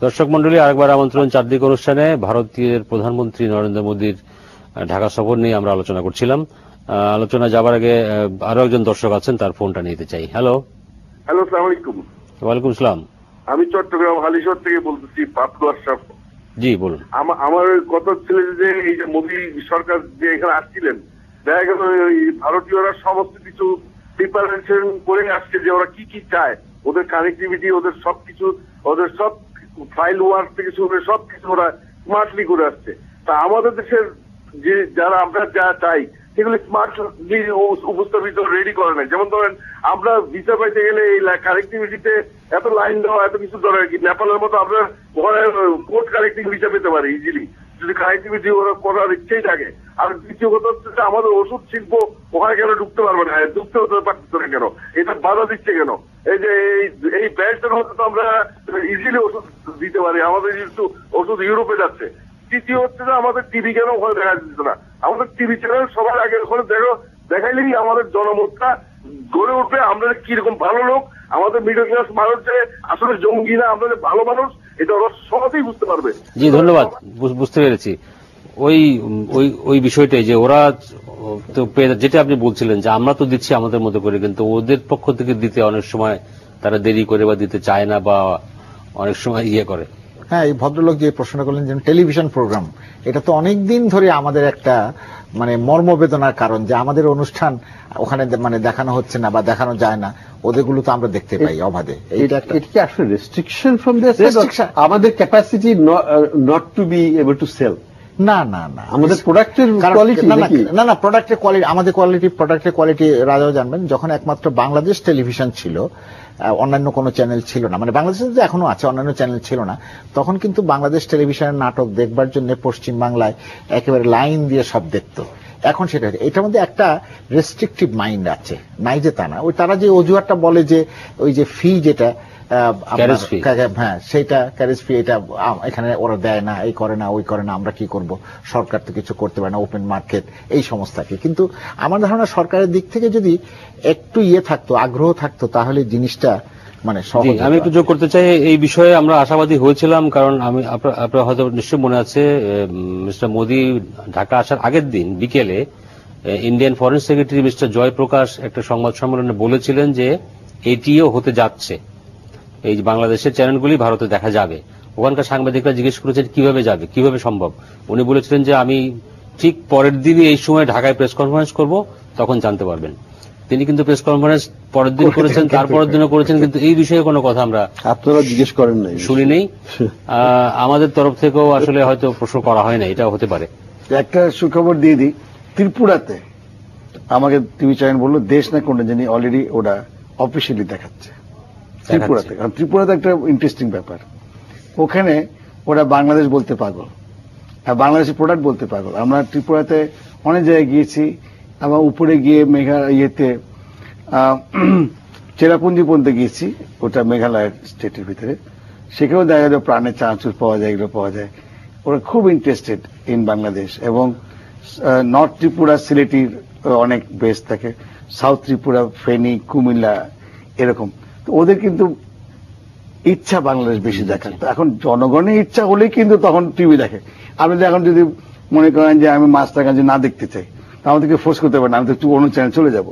দর্শক মন্ডলী, আরেকবার আমন্ত্রণ চারদিক অনুষ্ঠানে। ভারতের প্রধানমন্ত্রী নরেন্দ্র মোদীর ঢাকা সফর নিয়ে আমরা আলোচনা করছিলাম। আলোচনা যাবার আগে আরো একজন দর্শক আছেন, তার ফোনটা নিতে চাই। হ্যালো। আসসালামু আলাইকুম। ওয়ালাইকুম আসসালাম। আমি চট্টগ্রাম হালিশহর থেকে বলতেছি, পাপলু আশরাফ। জি বলুন। আমার কথা ছিল যে এই যে মোদী সরকার যে এখানে আসছিলেন, দেখা গেল ভারতীয়রা সমস্ত কিছু প্রিপারেশন করে আসছে যে ওরা কি কি চায়, ওদের কানেক্টিভিটি, ওদের সবকিছু, ওদের সব ফাইল ওয়ার্ক থেকে শুরু করে সবকিছু ওরা স্মার্টলি করে আসছে। তা আমাদের দেশের যে যারা আমরা যা চাই সেগুলো স্মার্টলি উপস্থাপিত রেডি করে নাই। যেমন ধরেন, আমরা ভিসা পাইতে গেলে এই কানেক্টিভিটিতে এত লাইন দেওয়া, এত কিছু দরকার কি? নেপালের মতো আমরা কোর্ট কানেক্টিং ভিসা পেতে পারি ইজিলি, যদি কানেক্টিভিটি ওরা করার ইচ্ছেই থাকে। আর দ্বিতীয় কথা হচ্ছে যে আমাদের ওষুধ শিল্প ওখানে কেন ঢুকতে পারবে না, ঢুকতে হতে পারতেছে না কেন? এটা বাধা দিচ্ছে কেন? এই যে এই ব্যাংকের মধ্যে তো আমরা ইজিলি ওষুধ দিতে পারি, আমাদের যেহেতু ওষুধ ইউরোপে যাচ্ছে। তৃতীয় হচ্ছে যে আমাদের টিভি কেন ওখানে দেখা যাচ্ছে না? আমাদের টিভি চ্যানেল সবার আগে ওখানে দেখাইলেই আমাদের জনমতটা গড়ে উঠবে। আমরা কিরকম ভালো লোক, আমাদের মিডল ক্লাস মানুষ যে আসলে জঙ্গি না, আমরা যে ভালো মানুষ, এটা ওরা সহজেই বুঝতে পারবে। জি ধন্যবাদ, বুঝতে পেরেছি। ওই বিষয়টাই যে ওরা তো যেটা আপনি বলছিলেন যে আমরা তো দিচ্ছি আমাদের মতো করে, কিন্তু ওদের পক্ষ থেকে দিতে অনেক সময় তারা দেরি করে বা দিতে চায় না, বা অনেক সময় করে। হ্যাঁ, এই ভদ্রলোক যে প্রশ্ন করলেন যে টেলিভিশন প্রোগ্রাম, এটা তো অনেকদিন ধরে আমাদের একটা মানে মর্মবেদনার কারণ, যে আমাদের অনুষ্ঠান ওখানে মানে দেখানো হচ্ছে না বা দেখানো যায় না, ওদেরগুলো তো আমরা দেখতে পাই অবাধে। এটা কি আসলে রেস্ট্রিকশন ফ্রম দ্য আমাদের capacity not to be able to sell? না না না, আমাদের প্রোডাক্টের কোয়ালিটি না প্রোডাক্টের কোয়ালিটি, আমাদের প্রোডাক্টের কোয়ালিটি রাজাও জানবেন। যখন একমাত্র বাংলাদেশ টেলিভিশন ছিল, অন্যান্য কোনো চ্যানেল ছিল না, মানে বাংলাদেশে যে এখনো আছে, অন্যান্য চ্যানেল ছিল না, তখন কিন্তু বাংলাদেশ টেলিভিশনের নাটক দেখবার জন্য পশ্চিম বাংলায় একেবারে লাইন দিয়ে সব দেখতো। এখন সেটা হচ্ছে, এটার মধ্যে একটা রেস্ট্রিকটিভ মাইন্ড আছে, নাই যে তা না। ওই তারা যে অজুহাতটা বলে যে ওই যে ফি যেটা, হ্যাঁ সেইটা ক্যারেজ ফি, এটা এখানে ওরা দেয় না, এই করে না, ওই করে না, আমরা কি করব, সরকার তো কিছু করতে পারে না, ওপেন মার্কেট, এই সমস্ত আর কি। কিন্তু আমার ধারণা সরকারের দিক থেকে যদি একটু থাকতো, আগ্রহ থাকতো, তাহলে জিনিসটা মানে সহজ। আমি একটু যোগ করতে চাই এই বিষয়ে। আমরা আশাবাদী হয়েছিলাম, কারণ আপনার হয়তো নিশ্চয় মনে আছে, মিস্টার মোদী ঢাকা আসার আগের দিন বিকেলে Indian foreign secretary mister Jayprakash একটা সংবাদ সম্মেলনে বলেছিলেন যে এটিও হতে যাচ্ছে, এই বাংলাদেশের চ্যানেলগুলি ভারতে দেখা যাবে। ওখানকার সাংবাদিকরা জিজ্ঞেস করেছেন কিভাবে যাবে, কিভাবে সম্ভব। উনি বলেছিলেন যে আমি ঠিক পরের দিনই এই সময় ঢাকায় প্রেস কনফারেন্স করব, তখন জানতে পারবেন। তিনি কিন্তু প্রেস কনফারেন্স পরের দিন করেছেন, তারপরের দিনও করেছেন, কিন্তু এই বিষয়ে কোনো কথা আমরা আপনারা জিজ্ঞেস করেন নাই, শুনি নেই। আমাদের তরফ থেকেও আসলে হয়তো প্রশ্ন করা হয় না, এটাও হতে পারে। একটা সুখবর দিয়ে দিই, ত্রিপুরাতে আমাকে টিভি চ্যানেল বললো, দেশ না কোনটা জানি অলরেডি ওরা অফিসিয়ালি দেখাচ্ছে ত্রিপুরাতে। কারণ ত্রিপুরাতে একটা ইন্টারেস্টিং ব্যাপার, ওখানে ওরা বাংলাদেশ বলতে পাগল, আর বাংলাদেশের প্রোডাক্ট বলতে পাগল। আমরা ত্রিপুরাতে অনেক জায়গায় গিয়েছি, আবার উপরে গিয়ে চেরাপুঞ্জি পর্যন্ত গিয়েছি, ওটা মেঘালয়ের স্টেটের ভিতরে। সেখানেও দেখা যায় প্রাণের চানাচুর পাওয়া যায়, এগুলো পাওয়া যায়। ওরা খুব ইন্টারেস্টেড ইন বাংলাদেশ। এবং নর্থ ত্রিপুরা সিলেটির অনেক বেস থাকে, সাউথ ত্রিপুরা, ফেনী, কুমিল্লা, এরকম। তো ওদের কিন্তু ইচ্ছা বাংলাদেশ বেশি দেখার। এখন জনগণের ইচ্ছা হলেই কিন্তু তখন টিভি দেখে। আপনি এখন যদি মনে করেন যে আমি মাছরাঙা না দেখতে চাই, আমাদেরকে ফোর্স করতে পারেন, আমি তো একটু অন্য চ্যানেল চলে যাব।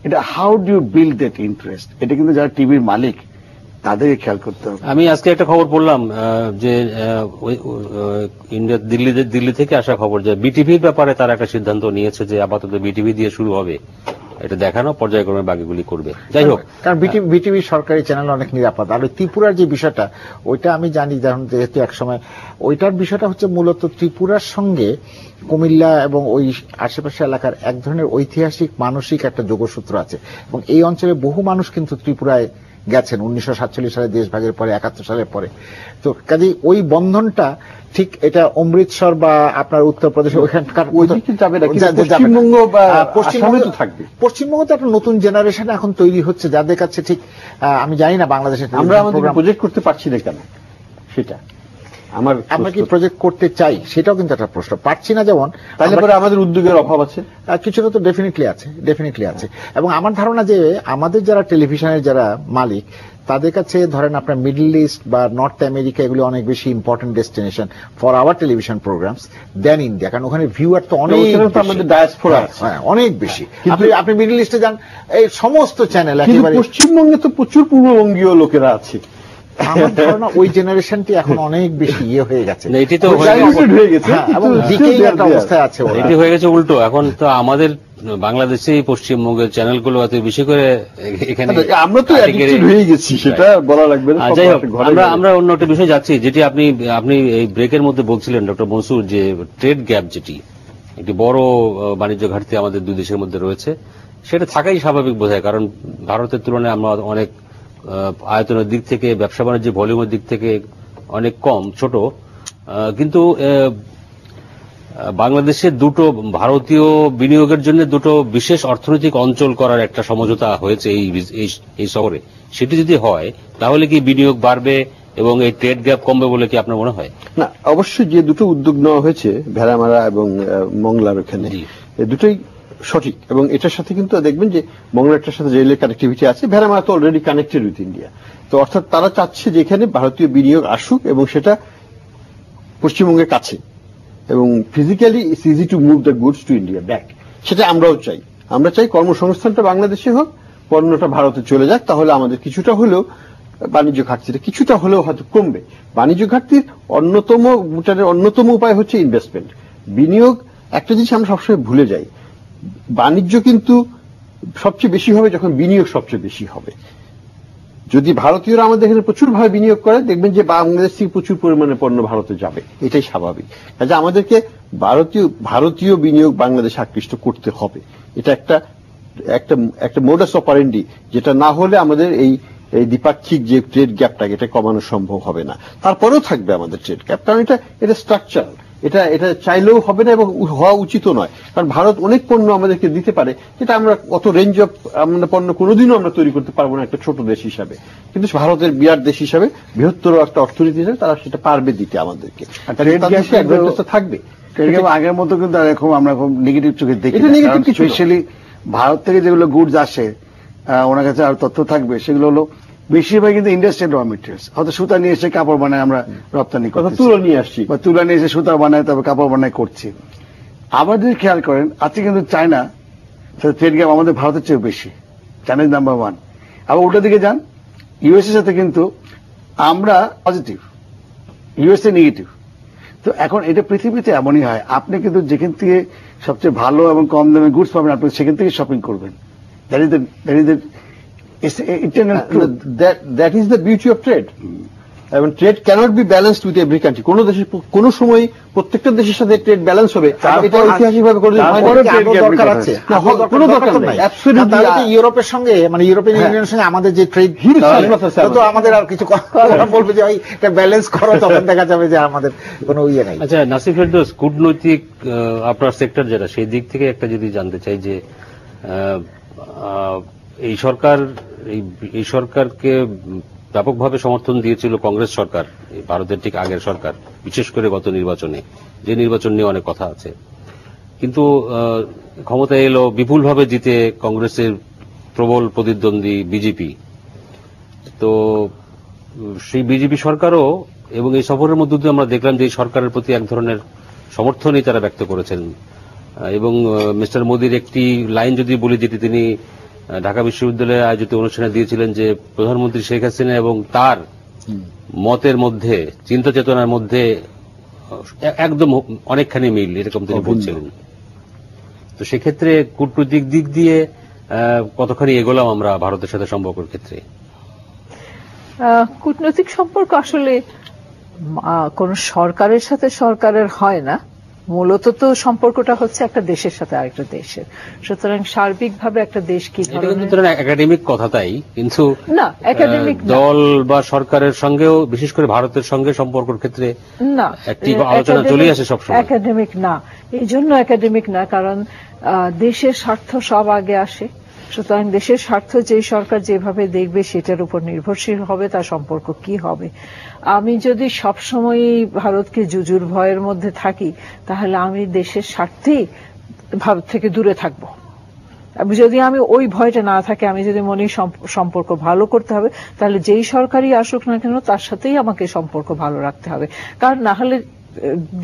এটা how do you build that interest, এটা কিন্তু যারা টিভির মালিক তাদেরকে খেয়াল করতে হবে। আমি আজকে একটা খবর পড়লাম যে ইন্ডিয়া দিল্লি থেকে আসা খবর যে বিটিভির ব্যাপারে তারা একটা সিদ্ধান্ত নিয়েছে যে আপাতত বিটিভি দিয়ে শুরু হবে এটা দেখানো, পর্যায়ক্রমে বাকিগুলি করবে। যাই হোক, কারণ বিটিভি সরকারি চ্যানেল অনেক নিরাপদ। আর ওই ত্রিপুরার যে বিষয়টা, ওইটা আমি জানি, যেহেতু একসময় ওইটার বিষয়টা হচ্ছে মূলত ত্রিপুরার সঙ্গে কুমিল্লা এবং ওই আশেপাশে এলাকার এক ধরনের ঐতিহাসিক মানসিক একটা যোগসূত্র আছে। এবং এই অঞ্চলে বহু মানুষ কিন্তু ত্রিপুরায় গেছেন 1947 সালে দেশভাগের পরে, 71 সালের পরে। তো কাজেই ওই বন্ধনটা ঠিক এটা অমৃতসর বা আপনার উত্তরপ্রদেশে ওইখানকার পশ্চিমবঙ্গ তো একটা নতুন জেনারেশন এখন তৈরি হচ্ছে, যাদের কাছে ঠিক আমি জানি না বাংলাদেশে আমরা আমাদের প্রজেক্ট করতে পারছি না কেন, সেটা আমরা কি প্রজেক্ট করতে চাই সেটাও কিন্তু একটা প্রশ্ন। পারছি না যেমন, তাহলে পরে আমাদের উদ্যোগের অভাব আছে, কিছুটা তো ডেফিনেটলি আছে। এবং আমার ধারণা যে আমাদের যারা টেলিভিশনের যারা মালিক, তাদের কাছে ধরেন আপনার মিডল ইস্ট বা নর্থ আমেরিকা এগুলো অনেক বেশি important destination for our television programmes than India, কারণ ওখানে ভিউয়ার তো অনেক আমাদের ডায়াসপোরা আছে, অনেক বেশি। আপনি মিডল ইস্টে যান, এই সমস্ত চ্যানেল একেবারে। পশ্চিমবঙ্গে তো প্রচুর পূর্ববঙ্গীয় লোকেরা আছে। আমার ধারণা ওই জেনারেশনটি এখন অনেক বেশি হয়ে গেছে, এটি তো হয়ে গেছে এবং দিকেই একটা অবস্থায় আছে। এটি হয়ে গেছে উল্টো। এখন তো আমাদের বাংলাদেশে পশ্চিমবঙ্গের চ্যানেলগুলো এত বেশি করে এখানে আমরা তো অ্যাডিক্টেড হয়ে গেছি, সেটা বলা লাগবে না। যাই হোক, আমরা অন্য একটা বিষয় যাচ্ছি, যেটি আপনি এই ব্রেকের মধ্যে বলছিলেন ডক্টর মনসুর, যে ট্রেড গ্যাপ যেটি একটি বড় বাণিজ্য ঘাটতি আমাদের দুই দেশের মধ্যে রয়েছে, সেটা থাকাই স্বাভাবিক বোধ হয়, কারণ ভারতের তুলনায় আমরা অনেক আয়তনের দিক থেকে, ব্যবসা বাণিজ্যের ভলিউমের দিক থেকে অনেক কম, ছোট। কিন্তু বাংলাদেশের দুটো ভারতীয় বিনিয়োগের জন্য দুটো বিশেষ অর্থনৈতিক অঞ্চল করার একটা সমঝোতা হয়েছে এই শহরে। সেটি যদি হয় তাহলে কি বিনিয়োগ বাড়বে এবং এই ট্রেড গ্যাপ কমবে বলে কি আপনার মনে হয়? না, অবশ্যই যে দুটো উদ্যোগ নেওয়া হয়েছে ভেড়ামারা এবং মংলার ওখানে, এই দুটোই সঠিক। এবং এটার সাথে কিন্তু দেখবেন যে মংলাটার সাথে রেলের কানেক্টিভিটি আছে, ভেড়ামারা তো অলরেডি কানেক্টেড উইথ ইন্ডিয়া। তো অর্থাৎ তারা চাচ্ছে যে এখানে ভারতীয় বিনিয়োগ আসুক এবং সেটা পশ্চিমবঙ্গের কাছে, এবং physically it's easy to move the goods to India back. সেটা আমরাও চাই। আমরা চাই কর্মসংস্থানটা বাংলাদেশে হোক, পণ্যটা ভারতে চলে যাক, তাহলে আমাদের কিছুটা হলেও বাণিজ্য ঘাটতিটা কিছুটা হলেও হয়তো কমবে। বাণিজ্য ঘাটতির অন্যতম উপায় হচ্ছে ইনভেস্টমেন্ট, বিনিয়োগ। একটা জিনিস আমরা সবসময় ভুলে যাই, বাণিজ্য কিন্তু সবচেয়ে বেশি হবে যখন বিনিয়োগ সবচেয়ে বেশি হবে। যদি ভারতীয়রা আমাদের এখানে প্রচুরভাবে বিনিয়োগ করে, দেখবেন যে বাংলাদেশ থেকে প্রচুর পরিমাণে পণ্য ভারতে যাবে, এটাই স্বাভাবিক। কাজে আমাদেরকে ভারতীয় বিনিয়োগ বাংলাদেশে আকৃষ্ট করতে হবে। এটা একটা মোডাস অপারেন্ডি, যেটা না হলে আমাদের এই দ্বিপাক্ষিক যে ট্রেড গ্যাপটা, এটা কমানো সম্ভব হবে না। তারপরেও থাকবে আমাদের ট্রেড গ্যাপ, কারণ এটা স্ট্রাকচারাল, এটা চাইলেও হবে না এবং হওয়া উচিত নয়। কারণ ভারত অনেক পণ্য আমাদেরকে দিতে পারে, যেটা আমরা অত রেঞ্জ অফ পণ্য কোনোদিনও আমরা তৈরি করতে পারবো না একটা ছোট দেশ হিসাবে। কিন্তু ভারতের বিরাট দেশ হিসাবে, বৃহত্তর একটা অর্থনীতি হিসাবে তারা সেটা পারবে দিতে আমাদেরকে, থাকবে। আগের মতো কিন্তু এরকম আমরা খুব নেগেটিভ চোখে দেখি, স্পেশালি ভারত থেকে যেগুলো গুডস আসে, ওনার কাছে আর তথ্য থাকবে, সেগুলো হলো বেশিরভাগ কিন্তু ইন্ডাস্ট্রিয়াল র মেটেরিয়ালস। হয়তো সুতা নিয়ে এসে কাপড় বানায় আমরা রপ্তানি করছি, তুলো নিয়ে আসছি, বা তুলা নিয়ে এসে সুতা বানায়, তবে কাপড় বানায় করছি। আবার যদি খেয়াল করেন, আজকে কিন্তু চায়না ট্রেড গ্যাপ আমাদের ভারতের চেয়ে বেশি, চায়না নাম্বার 1। আবার উল্টো দিকে যান, ইউএস এর সাথে কিন্তু আমরা পজিটিভ, ইউএসএ নেগেটিভ। তো এখন এটা পৃথিবীতে এমনই হয়, আপনি কিন্তু যেখান থেকে সবচেয়ে ভালো এবং কম দামে গুডস পাবেন, আপনি সেখান থেকে শপিং করবেন। That is the eternal truth, that is the beauty of trade. এবং trade can't be balanced with every country. কোন দেশের কোন সময় প্রত্যেকটা দেশের সাথে ট্রেড ব্যালেন্স হবে, এটা ঐতিহাসিকভাবে করে দরকার আছে, কোনো দরকার নাই। ইউরোপের সঙ্গে, মানে ইউরোপিয়ান ইউনিয়নের সঙ্গে আমাদের যে ট্রেড, তো আমাদের আর কিছু বলবে যে এটা ব্যালেন্স করো, তখন দেখা যাবে যে আমাদের কোনো ইয়ে নাই। আচ্ছা নাসির ফেরদৌস, কূটনৈতিক আপনার সেক্টর যেটা, সেই দিক থেকে একটা যদি জানতে চাই যে এই সরকারকে ব্যাপকভাবে সমর্থন দিয়েছিল কংগ্রেস সরকার, ভারতের ঠিক আগের সরকার, বিশেষ করে গত নির্বাচনে, যে নির্বাচন নিয়ে অনেক কথা আছে। কিন্তু ক্ষমতায় এলো বিপুলভাবে জিতে কংগ্রেসের প্রবল প্রতিদ্বন্দ্বী বিজেপি। তো সেই বিজেপি সরকারও, এবং এই সফরের মধ্য দিয়ে আমরা দেখলাম যে এই সরকারের প্রতি এক ধরনের সমর্থনই তারা ব্যক্ত করেছেন। এবং মিস্টার মোদির একটি লাইন যদি বলি, যেটি তিনি ঢাকা বিশ্ববিদ্যালয়ে আয়োজিত অনুষ্ঠানে দিয়েছিলেন, যে প্রধানমন্ত্রী শেখ হাসিনা এবং তার মতের মধ্যে, চিন্তা চেতনার মধ্যে একদম অনেকখানি মিল, এরকম তিনি বলছিলেন। তো সেক্ষেত্রে কূটনৈতিক দিক দিয়ে কতখানি এগোলাম আমরা ভারতের সাথে সম্পর্কের ক্ষেত্রে? কূটনৈতিক সম্পর্ক আসলে কোন সরকারের সাথে সরকারের হয় না, মূলত তো সম্পর্কটা হচ্ছে একটা দেশের সাথে আরেকটা দেশের। সুতরাং সার্বিকভাবে একটা দেশ কি ধরনের একাডেমিক কথা, তাই কিন্তু না, একাডেমিক দল বা সরকারের সঙ্গেও, বিশেষ করে ভারতের সঙ্গে সম্পর্কের ক্ষেত্রে না একটি আলোচনা চলে আসে সবসময়। একাডেমিক না, এই জন্য একাডেমিক না, কারণ দেশের স্বার্থ সব আগে আসে। সুতরাং দেশের স্বার্থ যে সরকার যেভাবে দেখবে সেটার উপর নির্ভরশীল হবে তার সম্পর্ক কি হবে। আমি যদি সবসময় ভারতকে জুজুর ভয়ের মধ্যে থাকি তাহলে আমি দেশের স্বার্থেই ভারত থেকে দূরে থাকবো। যদি আমি ওই ভয়টা না থাকে, আমি যদি মনে সম্পর্ক ভালো করতে হবে, তাহলে যেই সরকারই আসুক না কেন তার সাথেই আমাকে সম্পর্ক ভালো রাখতে হবে। কারণ না হলে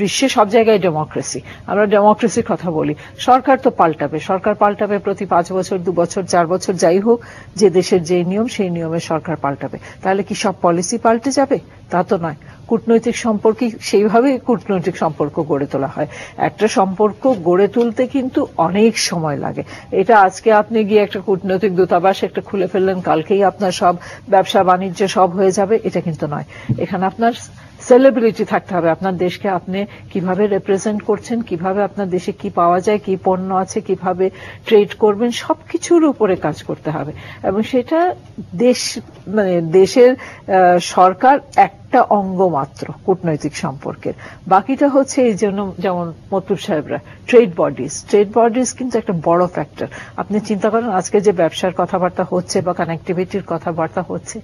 বিশ্বে সব জায়গায় ডেমোক্রেসি, আমরা ডেমোক্রেসির কথা বলি, সরকার তো পাল্টাবে, সরকার পাল্টাবে প্রতি 5 বছর 2 বছর 4 বছর যাই হোক, যে দেশের যে নিয়ম সেই নিয়মে সরকার পাল্টাবে। তাহলে কি সব পলিসি পাল্টে যাবে? তা তো নয়। কূটনৈতিক সম্পর্কে সেইভাবেই কূটনৈতিক সম্পর্ক গড়ে তোলা হয়। একটা সম্পর্ক গড়ে তুলতে কিন্তু অনেক সময় লাগে। এটা আজকে আপনি গিয়ে একটা কূটনৈতিক দূতাবাস একটা খুলে ফেললেন, কালকেই আপনার সব ব্যবসা বাণিজ্য সব হয়ে যাবে, এটা কিন্তু নয়। এখানে আপনার সেলিব্রিটি থাকতে হবে, আপনার দেশকে আপনি কিভাবে রিপ্রেজেন্ট করছেন, কিভাবে আপনার দেশে কি পাওয়া যায়, কি পণ্য আছে, কিভাবে ট্রেড করবেন, সবকিছুর উপরে কাজ করতে হবে। এবং সেটা দেশের সরকার একটা অঙ্গ মাত্র কূটনৈতিক সম্পর্কের, বাকিটা হচ্ছে এই জন্য যেমন মতুর সাহেবরা ট্রেড বডিজ কিন্তু একটা বড় ফ্যাক্টর। আপনি চিন্তা করেন আজকে যে ব্যবসার কথাবার্তা হচ্ছে বা কানেক্টিভিটির কথাবার্তা হচ্ছে,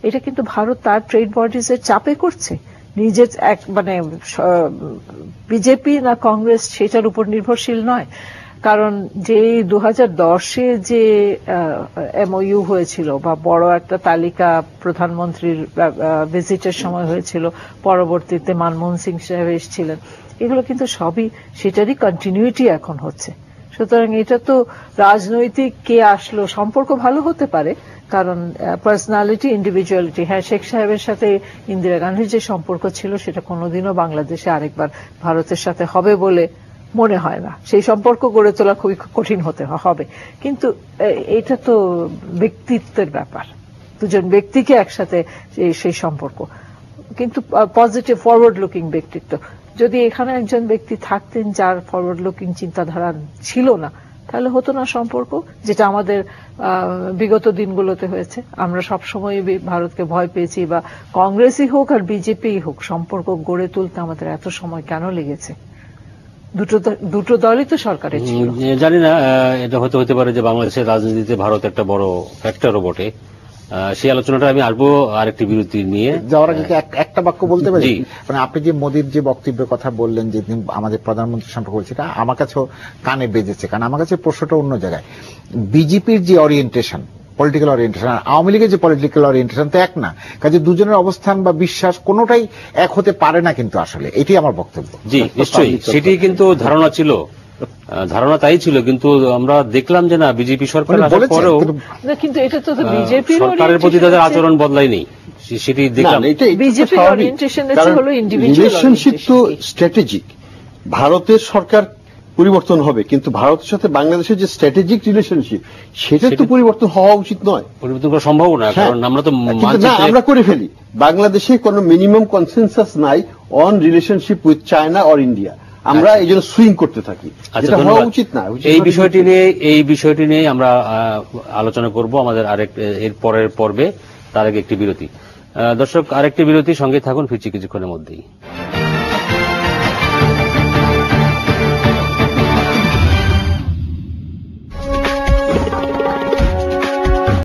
এটা কিন্তু ভারত তার ট্রেড বডিজ এর চাপে করছে। নিজের বিজেপি না কংগ্রেস সেটার উপর নির্ভরশীল নয়। কারণ যে 2010-এ যে এমওইউ হয়েছিল বা বড় একটা তালিকা প্রধানমন্ত্রীর ভিজিটের সময় হয়েছিল, পরবর্তীতে মনমোহন সিং সাহেব এসেছিলেন, এগুলো কিন্তু সবই সেটারই কন্টিনিউটি এখন হচ্ছে। সুতরাং এটা তো রাজনৈতিক কে আসলো, সম্পর্ক ভালো হতে পারে, কারণ পার্সোনালিটি, ইন্ডিভিজুয়ালিটি। হ্যাঁ, শেখ সাহেবের সাথে ইন্দিরা গান্ধীর যে সম্পর্ক ছিল সেটা কোনোদিনও বাংলাদেশে আরেকবার ভারতের সাথে হবে বলে মনে হয় না। সেই সম্পর্ক গড়ে তোলা খুবই কঠিন হতে হবে। কিন্তু এটা তো ব্যক্তিত্বের ব্যাপার, দুজন ব্যক্তিকে একসাথে সেই সম্পর্ক, কিন্তু পজিটিভ ফরওয়ার্ড লুকিং ব্যক্তিত্ব। যদি এখানে একজন ব্যক্তি থাকতেন যার ফরওয়ার্ড লুকিং চিন্তাধারা ছিল না, তাহলে হতো না সম্পর্ক, যেটা আমাদের বিগত দিনগুলোতে হয়েছে। আমরা সবসময় ভারতকে ভয় পেয়েছি, বা কংগ্রেসই হোক আর বিজেপি হোক, সম্পর্ক গড়ে তুলতে আমাদের এত সময় কেন লেগেছে? দুটো দলই তো সরকারে ছিল। জানি না, এটা হতে পারে যে বাংলাদেশের রাজনীতিতে ভারত একটা বড় ফ্যাক্টরও বটে। সেই আলোচনাটা আমি আসবো আরেকটি বিরতি নিয়ে। যাওয়ার আগে একটা বাক্য বলতে পারি, মানে আপনি যে মোদির যে বক্তব্যের কথা বললেন, যে আমাদের প্রধানমন্ত্রী সম্পর্কে বলছে, এটা আমার কাছেও কানে বেজেছে। কারণ আমার কাছে প্রশ্নটা অন্য জায়গায়। বিজেপির যে অরিয়েন্টেশন, পলিটিক্যাল অরিয়েন্টেশন, আর আওয়ামী লীগের যে পলিটিক্যাল অরিয়েন্টেশন তো এক না। কাজে দুজনের অবস্থান বা বিশ্বাস কোনোটাই এক হতে পারে না, কিন্তু আসলে এটি আমার বক্তব্য। জি, নিশ্চয়ই সেটি কিন্তু ধারণা ছিল, ধারণা তাই ছিল, কিন্তু আমরা দেখলাম যে না, বিজেপি সরকার আসার পরেও কিন্তু এটা তো বিজেপির সরকারের প্রতি তাদের আচরণ বদলায়নি, সেটি দেখলাম। বিজেপির অরিয়েন্টেশন হলো ইন্ডিভিজুয়াল রিলেশনশিপ তো স্ট্র্যাটেজিক। ভারতের সরকার পরিবর্তন হবে, কিন্তু ভারতের সাথে বাংলাদেশের যে স্ট্র্যাটেজিক রিলেশনশিপ সেটা তো পরিবর্তন হওয়া উচিত নয়, পরিবর্তন করা সম্ভব না। কারণ আমরা তো আমরা করে ফেলি। বাংলাদেশে কোনো মিনিমাম কনসেনসাস নাই on relationship with China or India. আমরা এই জন্য সুইং করতে থাকি, যেটা হওয়া উচিত না। এই বিষয়টি নিয়ে আমরা আলোচনা করব আমাদের এর পরের পর্বে। তার আগে একটি বিরতি। দর্শক, আরেকটি বিরতি, সঙ্গে থাকুন, ফিরছি কিছুক্ষণের মধ্যেই।